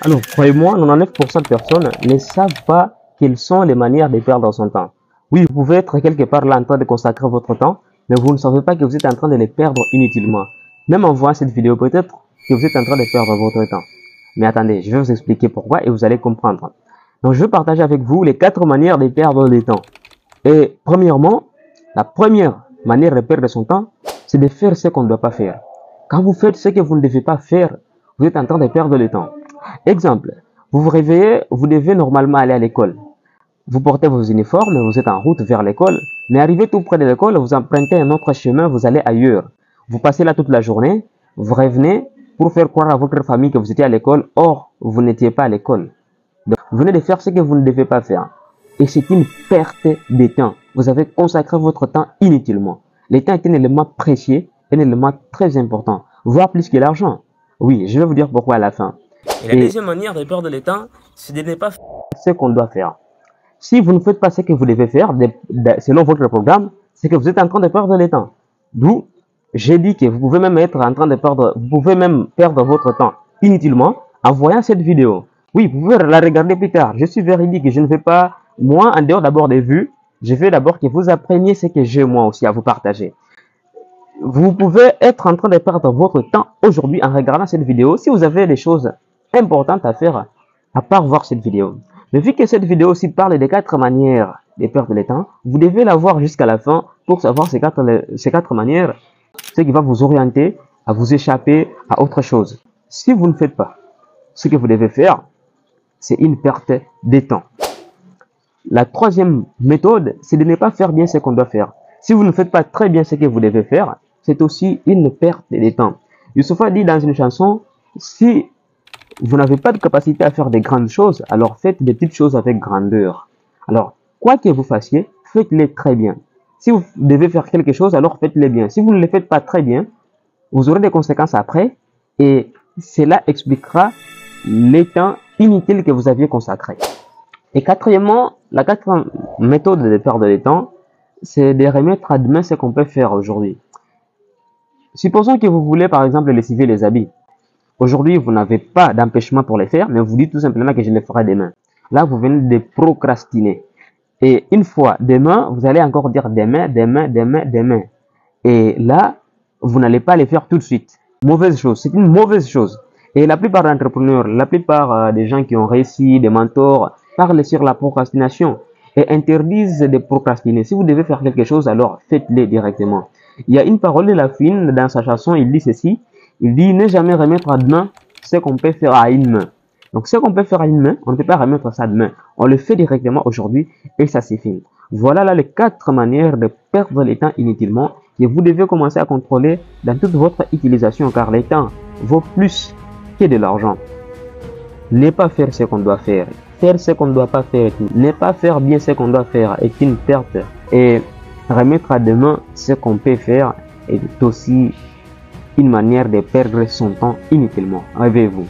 Alors, croyez-moi, 99% de personnes ne savent pas quelles sont les manières de perdre son temps. Oui, vous pouvez être quelque part là en train de consacrer votre temps, mais vous ne savez pas que vous êtes en train de les perdre inutilement. Même en voyant cette vidéo, peut-être que vous êtes en train de perdre votre temps. Mais attendez, je vais vous expliquer pourquoi et vous allez comprendre. Donc, je vais partager avec vous les 4 manières de perdre le temps. Et premièrement, la première manière de perdre son temps, c'est de faire ce qu'on ne doit pas faire. Quand vous faites ce que vous ne devez pas faire, vous êtes en train de perdre le temps. Exemple, vous vous réveillez, vous devez normalement aller à l'école. Vous portez vos uniformes, vous êtes en route vers l'école, mais arrivé tout près de l'école, vous empruntez un autre chemin, vous allez ailleurs. Vous passez là toute la journée, vous revenez pour faire croire à votre famille que vous étiez à l'école, or, vous n'étiez pas à l'école. Donc, vous venez de faire ce que vous ne devez pas faire. Et c'est une perte de temps. Vous avez consacré votre temps inutilement. Le temps est un élément précieux, un élément très important, voire plus que l'argent. Oui, je vais vous dire pourquoi à la fin. Et la deuxième manière de perdre le temps, c'est de ne pas faire ce qu'on doit faire. Si vous ne faites pas ce que vous devez faire, selon votre programme, c'est que vous êtes en train de perdre le temps. D'où, j'ai dit que vous pouvez même être en train de perdre, vous pouvez même perdre votre temps inutilement en voyant cette vidéo. Oui, vous pouvez la regarder plus tard. Je suis véridique, je ne fais pas, moi, en dehors d'abord des vues, je veux d'abord que vous appreniez ce que j'ai moi aussi à vous partager. Vous pouvez être en train de perdre votre temps aujourd'hui en regardant cette vidéo si vous avez des choses importantes à faire à part voir cette vidéo. Mais vu que cette vidéo aussi parle des 4 manières de perdre le temps, vous devez la voir jusqu'à la fin pour savoir ces quatre manières, ce qui va vous orienter à vous échapper à autre chose. Si vous ne faites pas ce que vous devez faire, c'est une perte de temps. La troisième méthode, c'est de ne pas faire bien ce qu'on doit faire. Si vous ne faites pas très bien ce que vous devez faire, c'est aussi une perte de temps. Youssoufa dit dans une chanson, si vous n'avez pas de capacité à faire des grandes choses, alors faites des petites choses avec grandeur. Alors, quoi que vous fassiez, faites-les très bien. Si vous devez faire quelque chose, alors faites-les bien. Si vous ne les faites pas très bien, vous aurez des conséquences après et cela expliquera les temps inutiles que vous aviez consacrés. Et quatrièmement, la quatrième méthode de perdre le temps, c'est de remettre à demain ce qu'on peut faire aujourd'hui. Supposons que vous voulez par exemple lessiver les habits. Aujourd'hui, vous n'avez pas d'empêchement pour les faire, mais vous dites tout simplement que je les ferai demain. Là, vous venez de procrastiner. Et une fois demain, vous allez encore dire demain, demain, demain, demain. Et là, vous n'allez pas les faire tout de suite. Mauvaise chose, c'est une mauvaise chose. Et la plupart d'entrepreneurs, la plupart des gens qui ont réussi, des mentors, parlent sur la procrastination et interdisent de procrastiner. Si vous devez faire quelque chose, alors faites-le directement. Il y a une parole de La Fine dans sa chanson, il dit ceci. Il dit ne jamais remettre à demain ce qu'on peut faire à une main. Donc ce qu'on peut faire à une main, on ne peut pas remettre ça demain. On le fait directement aujourd'hui et ça c'est fini. Voilà là les 4 manières de perdre le temps inutilement que vous devez commencer à contrôler dans toute votre utilisation car le temps vaut plus que de l'argent. Ne pas faire ce qu'on doit faire. Faire ce qu'on ne doit pas faire. Ne pas faire bien ce qu'on doit faire est une perte. Et remettre à demain ce qu'on peut faire est aussi une manière de perdre son temps inutilement. Rêvez-vous.